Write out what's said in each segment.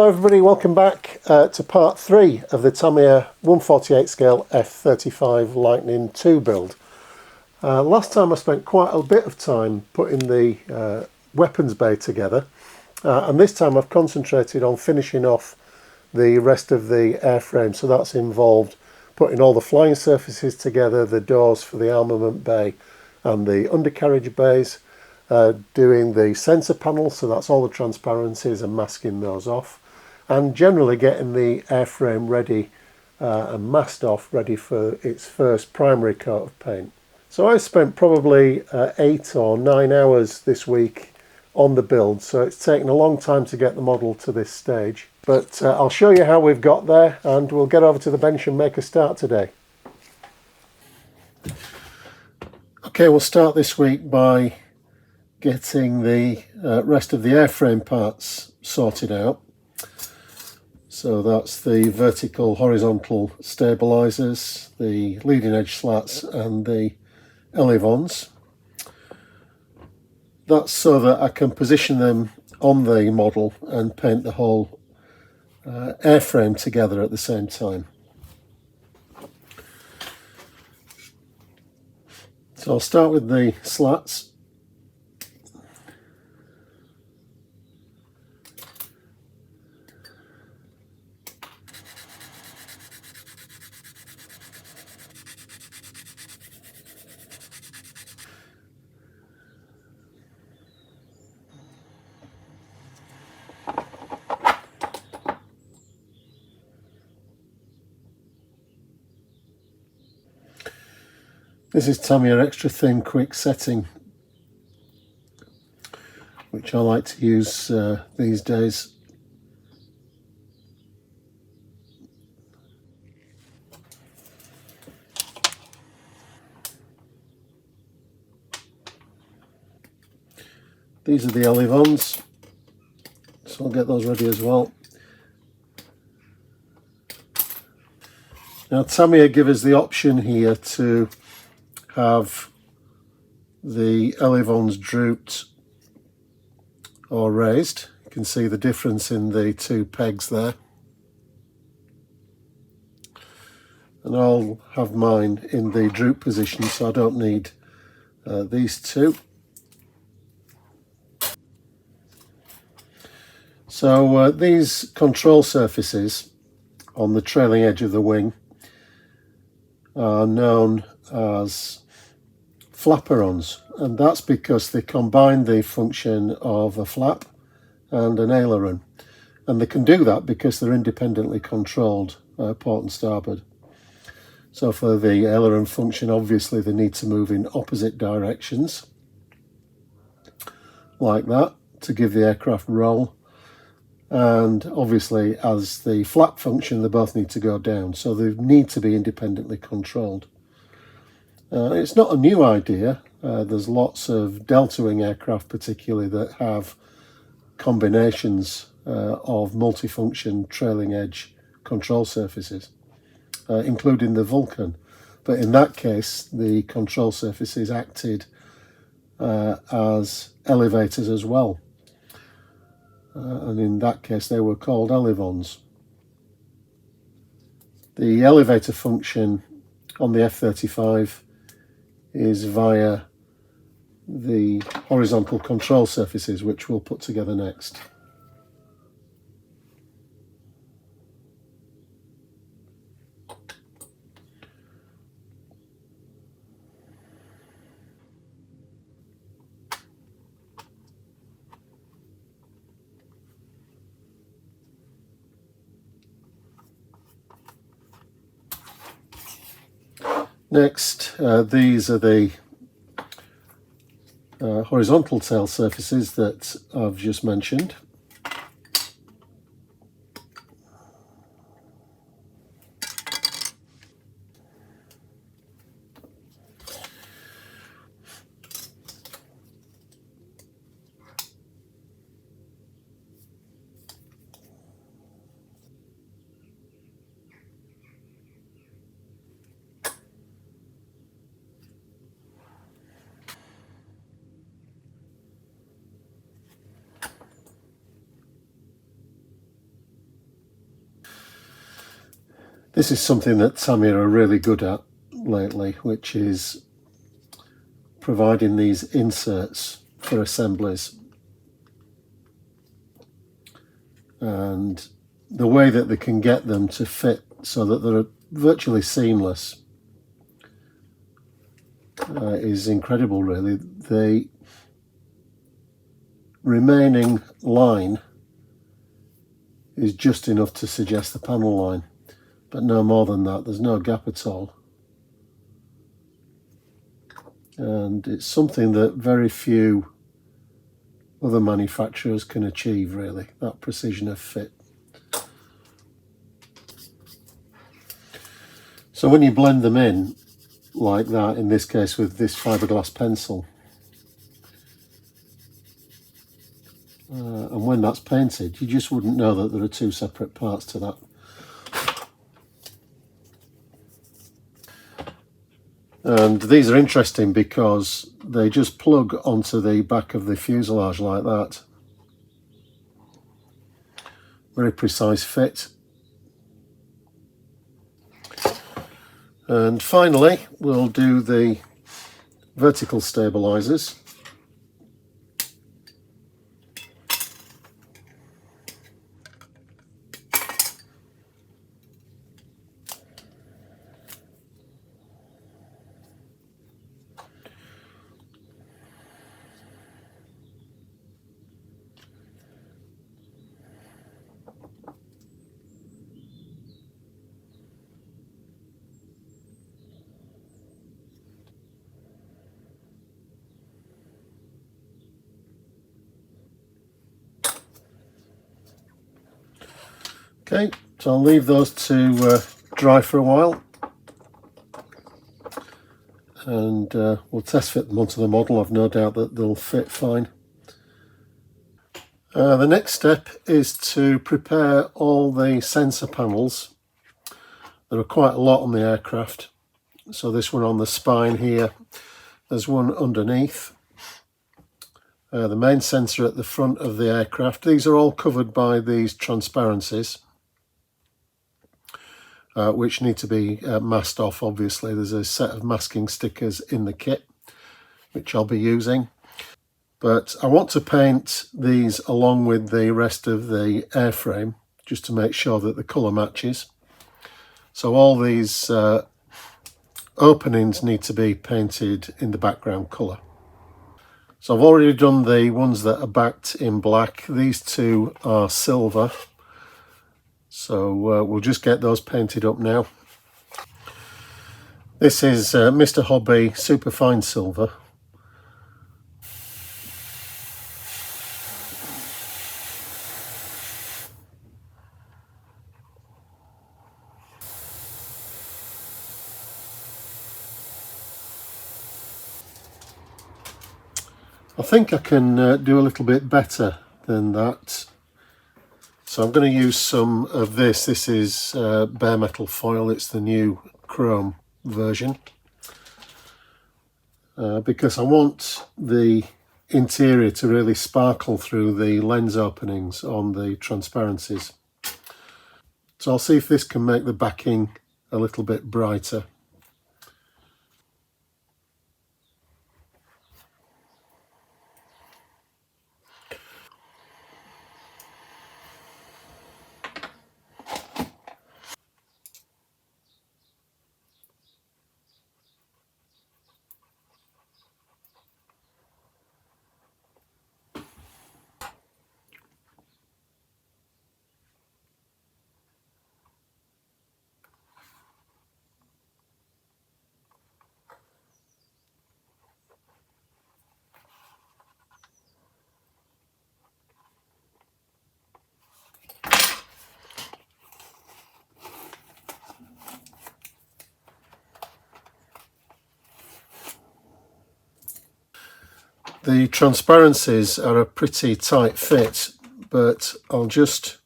Hello everybody, welcome back to part 3 of the Tamiya 1/48 scale F-35 Lightning II build. Last time I spent quite a bit of time putting the weapons bay together, and this time I've concentrated on finishing off the rest of the airframe. So that's involved putting all the flying surfaces together, the doors for the armament bay and the undercarriage bays, doing the sensor panel, so that's all the transparencies and masking those off, and generally getting the airframe ready and masked off, ready for its first primary coat of paint. So I spent probably 8 or 9 hours this week on the build, so it's taken a long time to get the model to this stage, but I'll show you how we've got there and we'll get over to the bench and make a start today. Okay, we'll start this week by getting the rest of the airframe parts sorted out. So that's the vertical horizontal stabilizers, the leading edge slats and the elevons. That's so that I can position them on the model and paint the whole airframe together at the same time. So I'll start with the slats. This is Tamiya extra thin quick setting, which I like to use these days. These are the elevons, so I'll get those ready as well. Now Tamiya give us the option here to have the elevons drooped or raised. You can see the difference in the two pegs there. And I'll have mine in the droop position, so I don't need these two. So these control surfaces on the trailing edge of the wing are known as flaperons, and that's because they combine the function of a flap and an aileron, and they can do that because they're independently controlled port and starboard. So for the aileron function, obviously they need to move in opposite directions like that to give the aircraft roll, and obviously as the flap function they both need to go down, so they need to be independently controlled. It's not a new idea. There's lots of delta wing aircraft particularly that have combinations of multifunction trailing edge control surfaces, including the Vulcan. But in that case, the control surfaces acted as elevators as well. And in that case, they were called elevons. The elevator function on the F-35 is via the horizontal control surfaces, which we'll put together next. Next, these are the horizontal tail surfaces that I've just mentioned. This is something that Tamiya are really good at lately, which is providing these inserts for assemblies. And the way that they can get them to fit so that they're virtually seamless is incredible, really. The remaining line is just enough to suggest the panel line, but no more than that. There's no gap at all. And it's something that very few other manufacturers can achieve, really, that precision of fit. So when you blend them in like that, in this case with this fiberglass pencil, and when that's painted, you just wouldn't know that there are two separate parts to that. And these are interesting because they just plug onto the back of the fuselage like that. Very precise fit. And finally, we'll do the vertical stabilizers. Okay, so I'll leave those to dry for a while, and we'll test fit them onto the model. I've no doubt that they'll fit fine. The next step is to prepare all the sensor panels. There are quite a lot on the aircraft. So this one on the spine here, there's one underneath. The main sensor at the front of the aircraft. These are all covered by these transparencies, which need to be masked off, obviously. There's a set of masking stickers in the kit, which I'll be using. But I want to paint these along with the rest of the airframe, just to make sure that the colour matches. So all these openings need to be painted in the background colour. So I've already done the ones that are backed in black. These two are silver. So we'll just get those painted up now. This is Mr. Hobby Superfine Silver. I think I can do a little bit better than that. So I'm going to use some of this. This is bare metal foil. It's the new chrome version. Because I want the interior to really sparkle through the lens openings on the transparencies. So I'll see if this can make the backing a little bit brighter. The transparencies are a pretty tight fit, but I'll just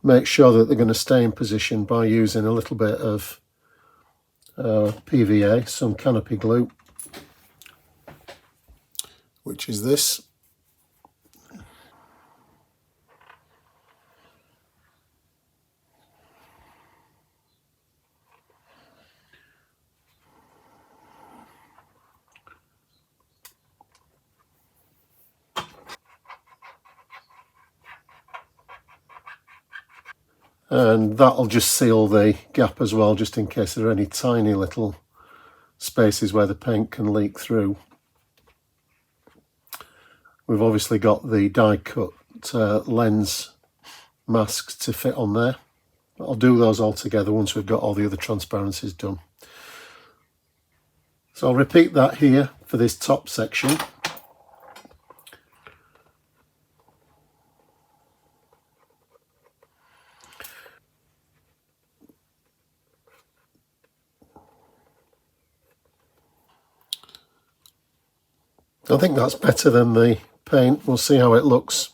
make sure that they're going to stay in position by using a little bit of PVA, some canopy glue, which is this. and that'll just seal the gap as well, just in case there are any tiny little spaces where the paint can leak through. We've obviously got the die cut lens masks to fit on there. I'll do those all together once we've got all the other transparencies done. So I'll repeat that here for this top section. I think that's better than the paint. We'll see how it looks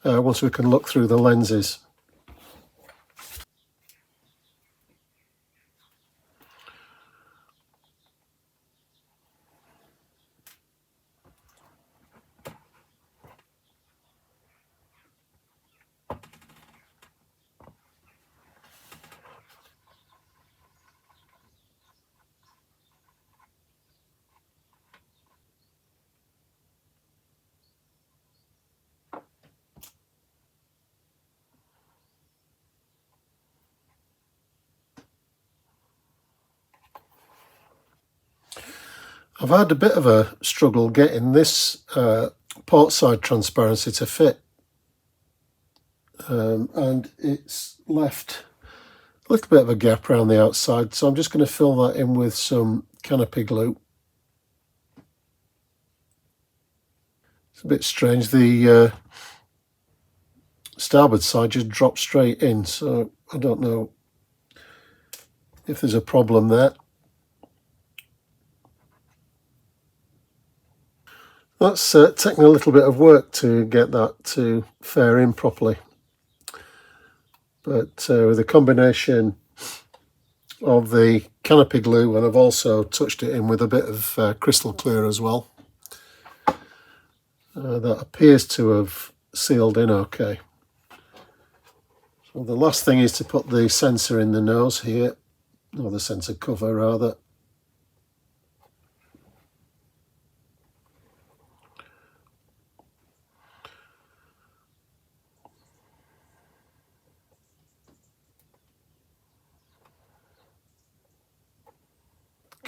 once we can look through the lenses. I've had a bit of a struggle getting this port side transparency to fit, and it's left a little bit of a gap around the outside, so I'm just going to fill that in with some canopy glue. It's a bit strange, the starboard side just dropped straight in, so I don't know if there's a problem there. That's taken a little bit of work to get that to fare in properly, but with a combination of the canopy glue, and I've also touched it in with a bit of crystal clear as well, that appears to have sealed in okay. So the last thing is to put the sensor in the nose here, or the sensor cover rather.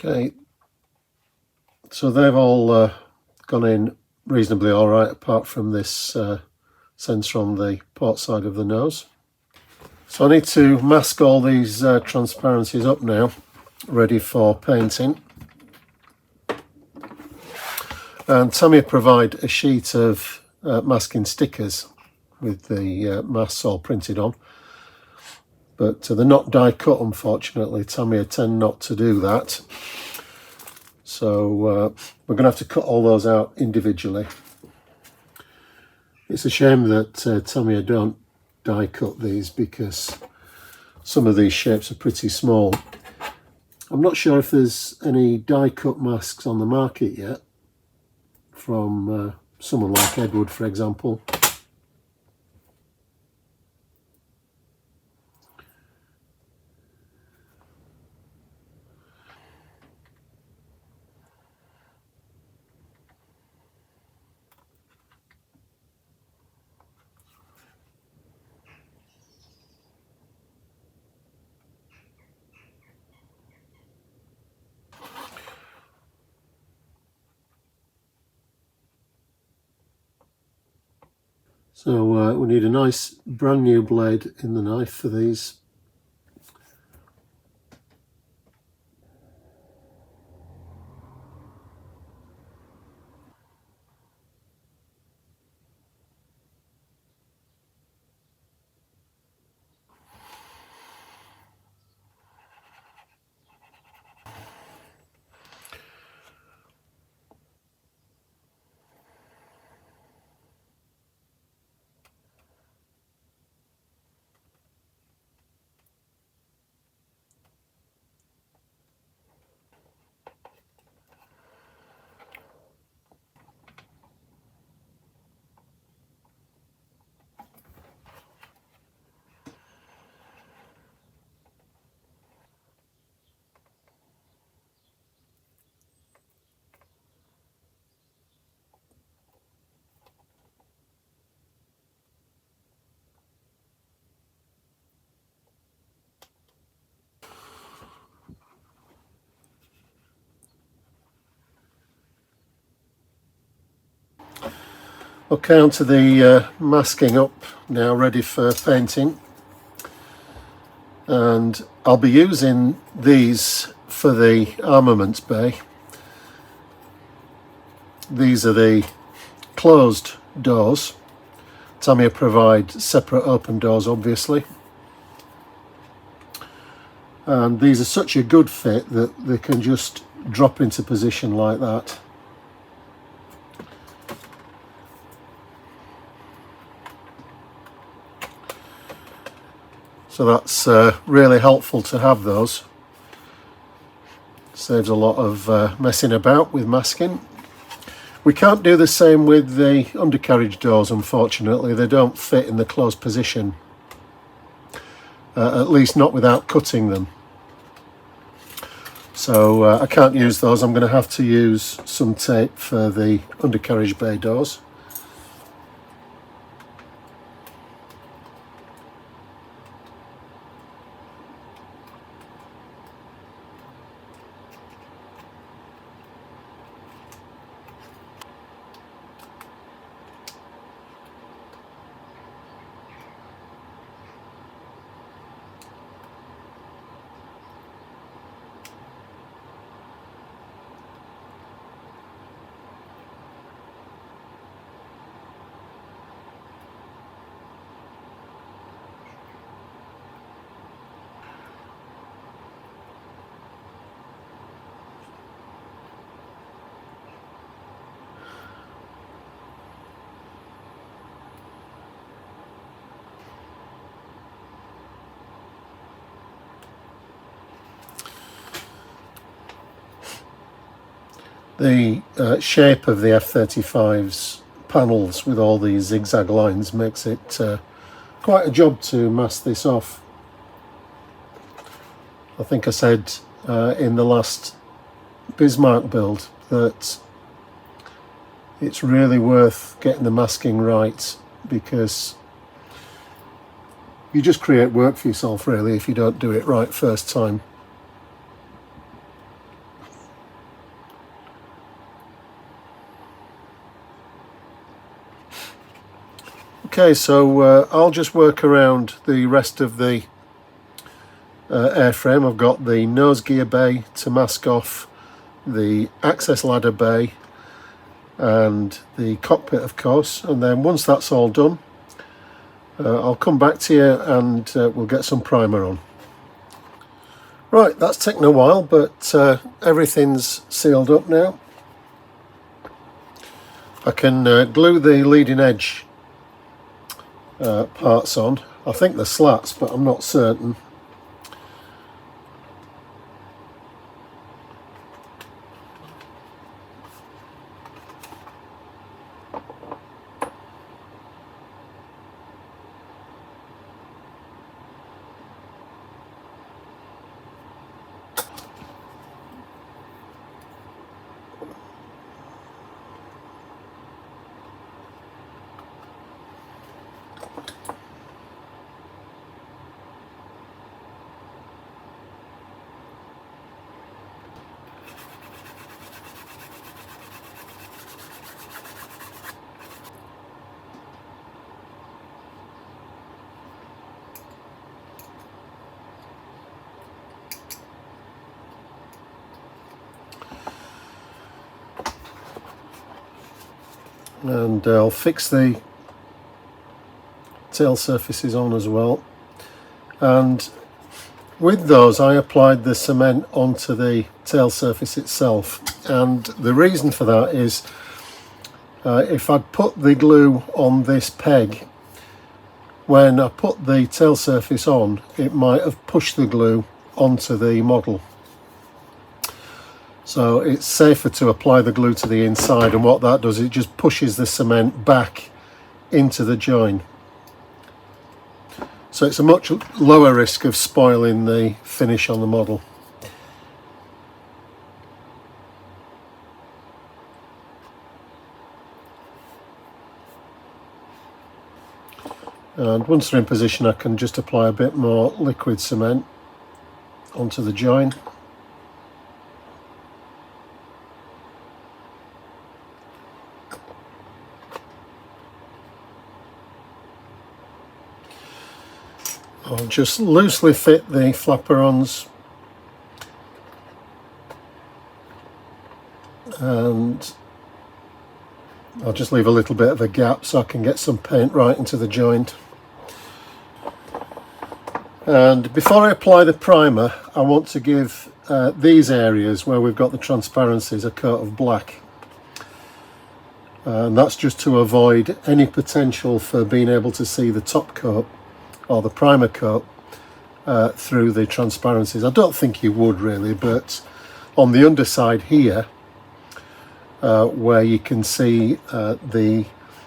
Okay, so they've all gone in reasonably all right, apart from this sensor on the port side of the nose. So I need to mask all these transparencies up now, ready for painting. And Tamiya provide a sheet of masking stickers with the masks all printed on, but they're not die cut, unfortunately. Tamiya tend not to do that, so we're going to have to cut all those out individually. It's a shame that Tamiya don't die cut these, because some of these shapes are pretty small. I'm not sure if there's any die cut masks on the market yet from someone like Edward, for example. So we need a nice brand new blade in the knife for these. Okay, onto the masking up now, ready for painting. And I'll be using these for the armament bay. These are the closed doors. Tamiya provide separate open doors, obviously. And these are such a good fit that they can just drop into position like that. So that's really helpful to have those. Saves a lot of messing about with masking. We can't do the same with the undercarriage doors, unfortunately. They don't fit in the closed position, at least not without cutting them. So I can't use those. I'm going to have to use some tape for the undercarriage bay doors. The shape of the F-35's panels with all these zigzag lines makes it quite a job to mask this off. I think I said in the last Bismarck build that it's really worth getting the masking right, because you just create work for yourself really if you don't do it right first time. Okay, so I'll just work around the rest of the airframe. I've got the nose gear bay to mask off, the access ladder bay and the cockpit, of course, and then once that's all done I'll come back to you and we'll get some primer on. Right, that's taken a while, but everything's sealed up now. I can glue the leading edge parts on. I think they're slats, but I'm not certain. And I'll fix the tail surfaces on as well, and with those I applied the cement onto the tail surface itself, and the reason for that is if I'd put the glue on this peg, when I put the tail surface on it might have pushed the glue onto the model. So it's safer to apply the glue to the inside, and what that does, it just pushes the cement back into the join. So it's a much lower risk of spoiling the finish on the model. And once they're in position I can just apply a bit more liquid cement onto the join. I'll just loosely fit the flaperons and I'll just leave a little bit of a gap so I can get some paint right into the joint. And before I apply the primer, I want to give these areas where we've got the transparencies a coat of black. And that's just to avoid any potential for being able to see the top coat or the primer coat through the transparencies. I don't think you would really, but on the underside here, where you can see the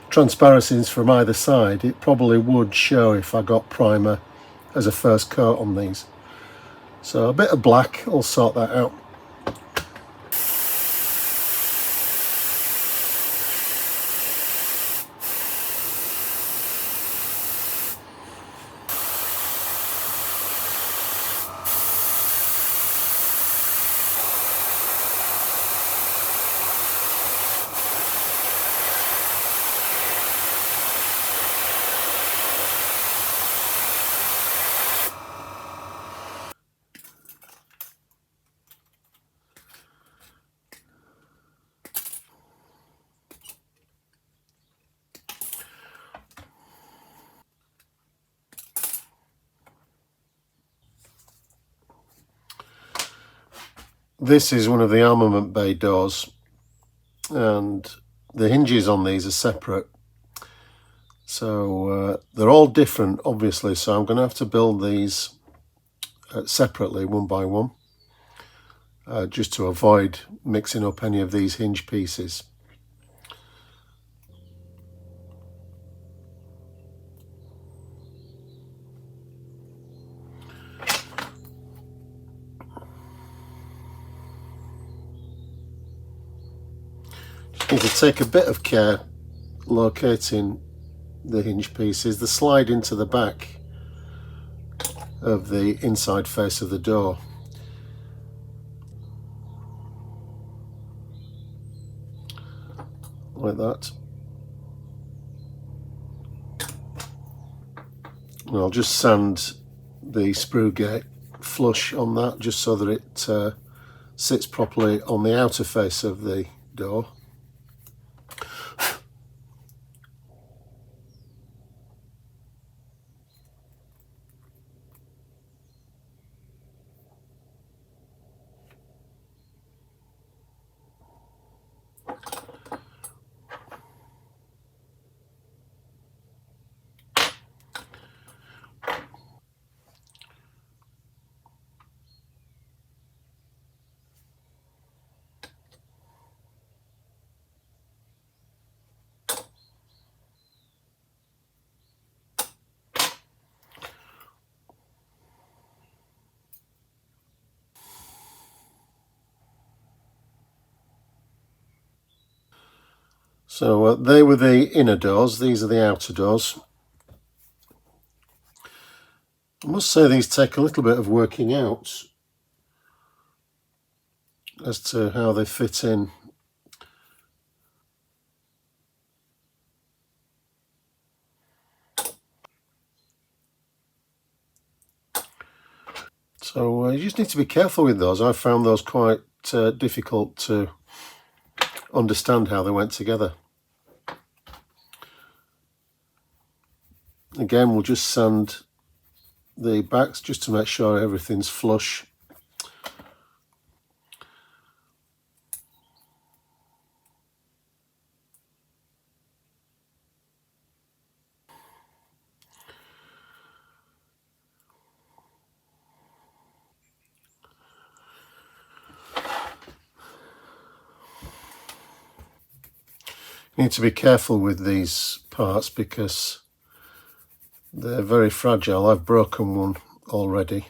transparencies from either side, it probably would show if I got primer as a first coat on these. So a bit of black will sort that out. This is one of the armament bay doors, and the hinges on these are separate, so they're all different obviously, so I'm going to have to build these separately one by one, just to avoid mixing up any of these hinge pieces. Just need to take a bit of care locating the hinge pieces. They slide into the back of the inside face of the door. Like that. And I'll just sand the sprue gate flush on that, just so that it sits properly on the outer face of the door. So they were the inner doors, these are the outer doors. I must say these take a little bit of working out as to how they fit in. So you just need to be careful with those. I found those quite difficult to understand how they went together. Again, we'll just sand the backs just to make sure everything's flush. You need to be careful with these parts because they're very fragile. I've broken one already.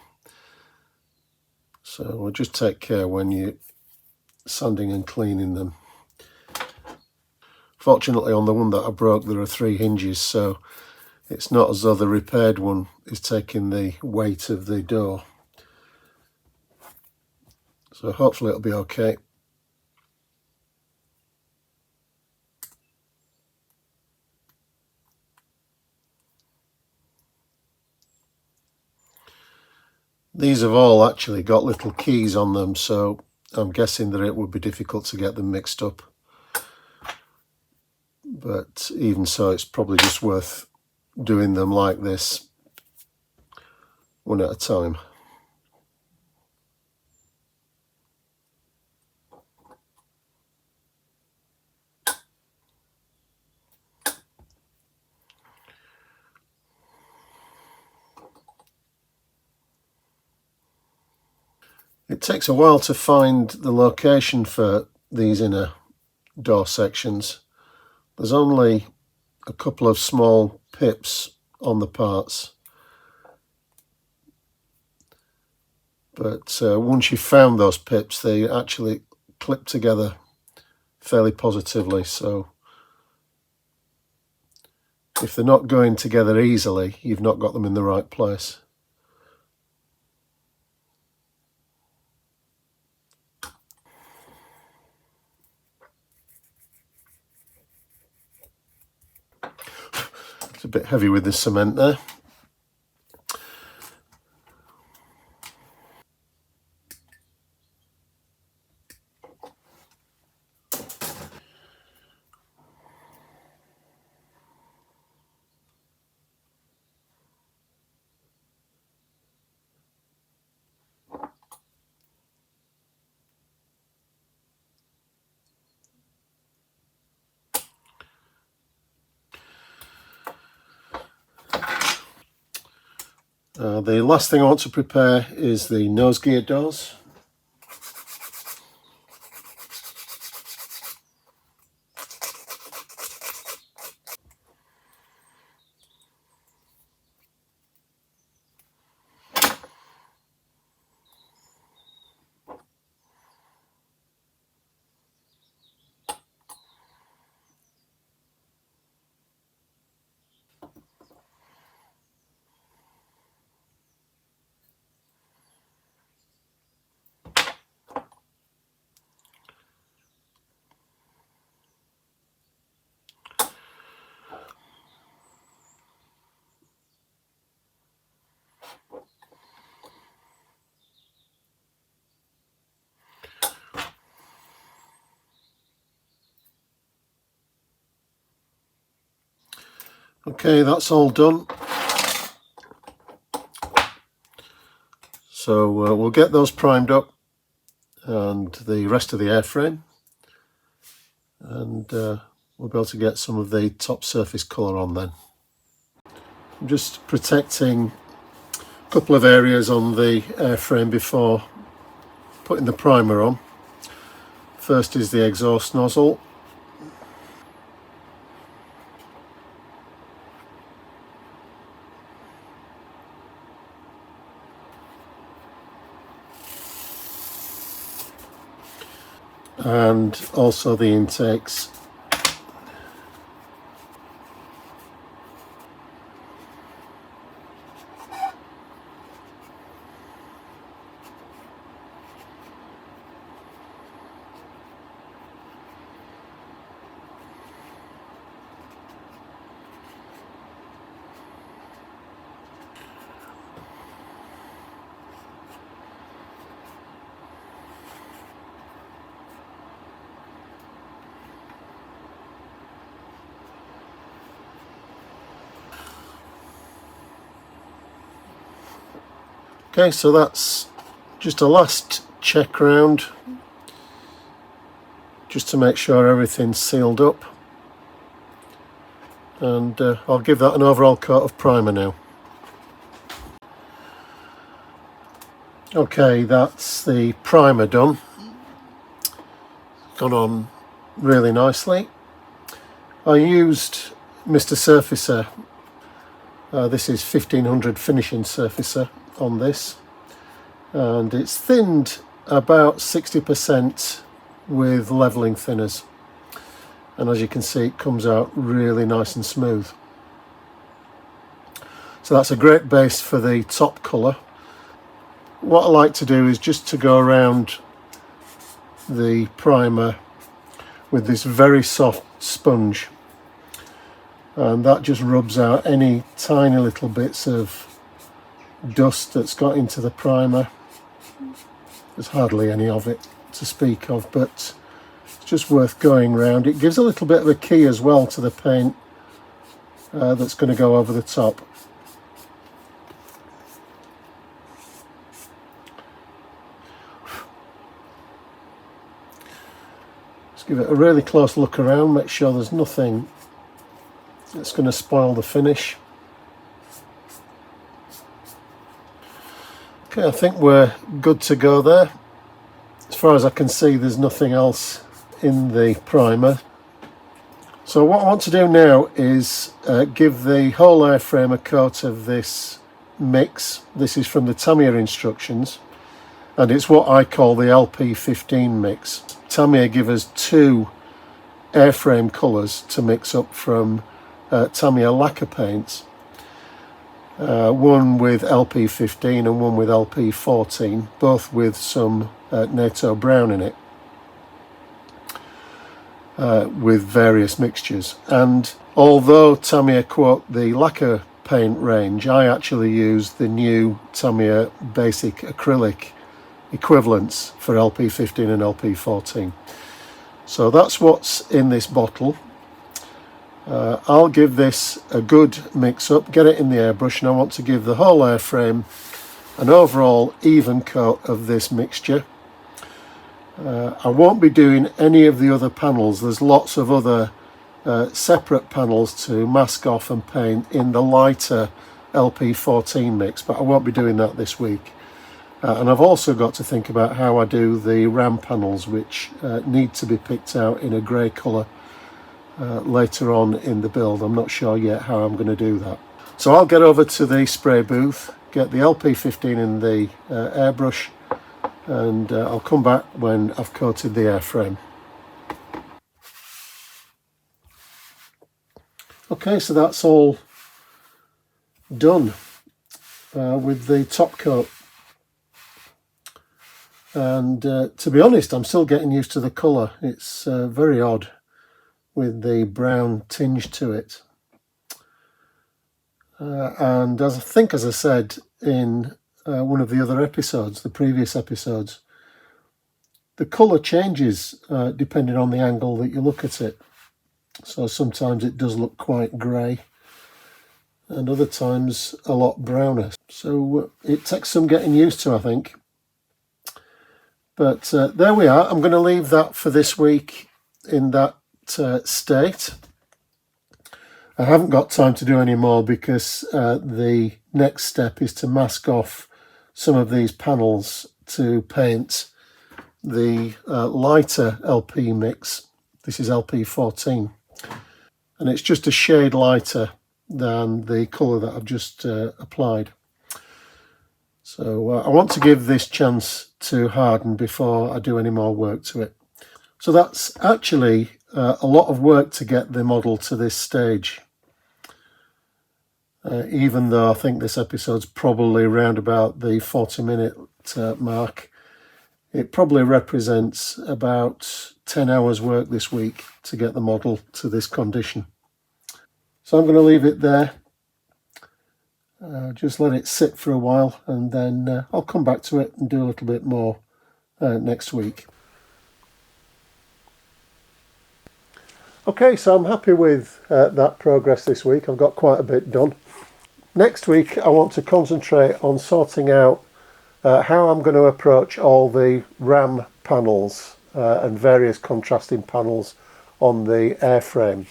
So we'll just take care when you're sanding and cleaning them. Fortunately, on the one that I broke, there are 3 hinges, so it's not as though the repaired one is taking the weight of the door. So hopefully it'll be okay. These have all actually got little keys on them, so I'm guessing that it would be difficult to get them mixed up. But even so, it's probably just worth doing them like this, one at a time. It takes a while to find the location for these inner door sections. There's only a couple of small pips on the parts, but once you've found those pips, they actually clip together fairly positively. So if they're not going together easily, you've not got them in the right place. It's a bit heavy with the cement there. The last thing I want to prepare is the nose gear doors. Okay, that's all done. So we'll get those primed up and the rest of the airframe, and we'll be able to get some of the top surface colour on then. I'm just protecting a couple of areas on the airframe before putting the primer on. First is the exhaust nozzle. And also the intakes. Okay, so that's just a last check round, just to make sure everything's sealed up, and I'll give that an overall coat of primer now. Okay, that's the primer done. Gone on really nicely. I used Mr. Surfacer. This is 1500 finishing surfacer on this, and it's thinned about 60% with leveling thinners, and as you can see, it comes out really nice and smooth. So that's a great base for the top colour. What I like to do is just to go around the primer with this very soft sponge, and that just rubs out any tiny little bits of dust that's got into the primer. There's hardly any of it to speak of, but it's just worth going round. It gives a little bit of a key as well to the paint that's going to go over the top. Just give it a really close look around, make sure there's nothing that's going to spoil the finish. Okay, I think we're good to go there. As far as I can see, there's nothing else in the primer. So what I want to do now is give the whole airframe a coat of this mix. This is from the Tamiya instructions, and it's what I call the LP15 mix. Tamiya give us two airframe colours to mix up from Tamiya lacquer paints. One with LP15 and one with LP14, both with some NATO brown in it, with various mixtures. And although Tamiya quote the lacquer paint range, I actually use the new Tamiya basic acrylic equivalents for LP15 and LP14. So that's what's in this bottle. I'll give this a good mix up, get it in the airbrush, and I want to give the whole airframe an overall even coat of this mixture. I won't be doing any of the other panels. There's lots of other separate panels to mask off and paint in the lighter LP14 mix, but I won't be doing that this week. And I've also got to think about how I do the ram panels, which need to be picked out in a grey colour later on in the build. I'm not sure yet how I'm going to do that. So I'll get over to the spray booth, get the LP15 in the airbrush, and I'll come back when I've coated the airframe. Okay, so that's all done with the top coat. And to be honest, I'm still getting used to the colour. It's very odd with the brown tinge to it. And as I said in one of the other episodes, the previous episodes, the colour changes depending on the angle that you look at it. So sometimes it does look quite grey, and other times a lot browner. So it takes some getting used to, I think. But there we are. I'm going to leave that for this week in that state. I haven't got time to do any more because the next step is to mask off some of these panels to paint the lighter LP mix. This is LP14, and it's just a shade lighter than the colour that I've just applied. So I want to give this chance to harden before I do any more work to it. So that's actually a lot of work to get the model to this stage. Even though I think this episode's probably around about the 40-minute mark, it probably represents about 10 hours work this week to get the model to this condition. So I'm going to leave it there. Just let it sit for a while, and then I'll come back to it and do a little bit more next week. Okay, so I'm happy with that progress this week. I've got quite a bit done. Next week I want to concentrate on sorting out how I'm going to approach all the RAM panels and various contrasting panels on the airframe.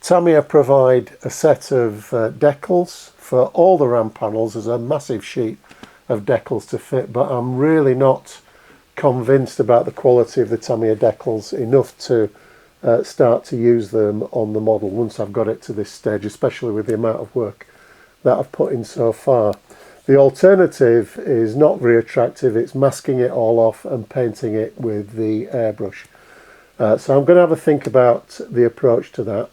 Tamiya provide a set of decals for all the RAM panels. There's a massive sheet of decals to fit, but I'm really not convinced about the quality of the Tamiya decals enough to start to use them on the model once I've got it to this stage, especially with the amount of work that I've put in so far. The alternative is not very attractive. It's masking it all off and painting it with the airbrush. So I'm going to have a think about the approach to that.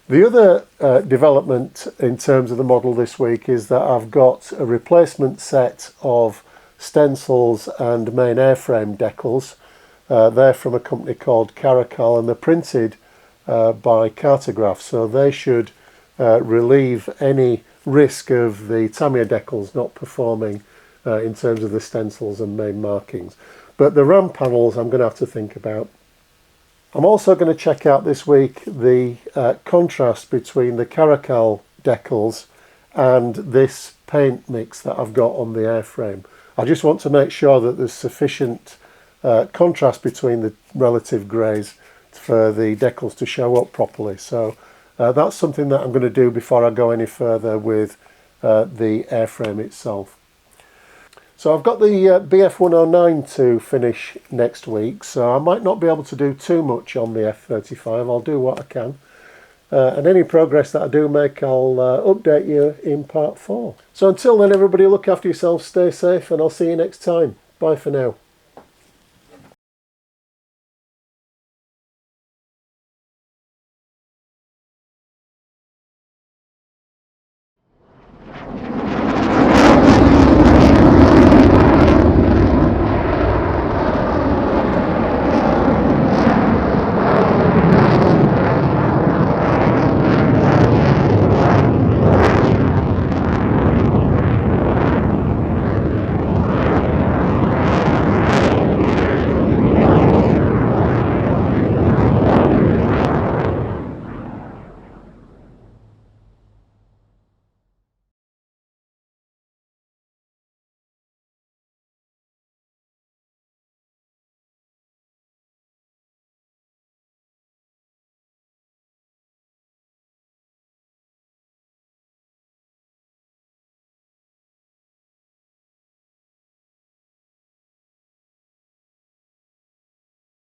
The other development in terms of the model this week is that I've got a replacement set of stencils and main airframe decals. They're from a company called Caracal, and they're printed by Cartograph, so they should relieve any risk of the Tamiya decals not performing in terms of the stencils and main markings. But the RAM panels I'm going to have to think about. I'm also going to check out this week the contrast between the Caracal decals and this paint mix that I've got on the airframe. I just want to make sure that there's sufficient contrast between the relative greys for the decals to show up properly. So that's something that I'm going to do before I go any further with the airframe itself. So I've got the BF-109 to finish next week, so I might not be able to do too much on the F-35. I'll do what I can. And any progress that I do make, I'll update you in part 4. So until then, everybody, look after yourselves, stay safe, and I'll see you next time. Bye for now.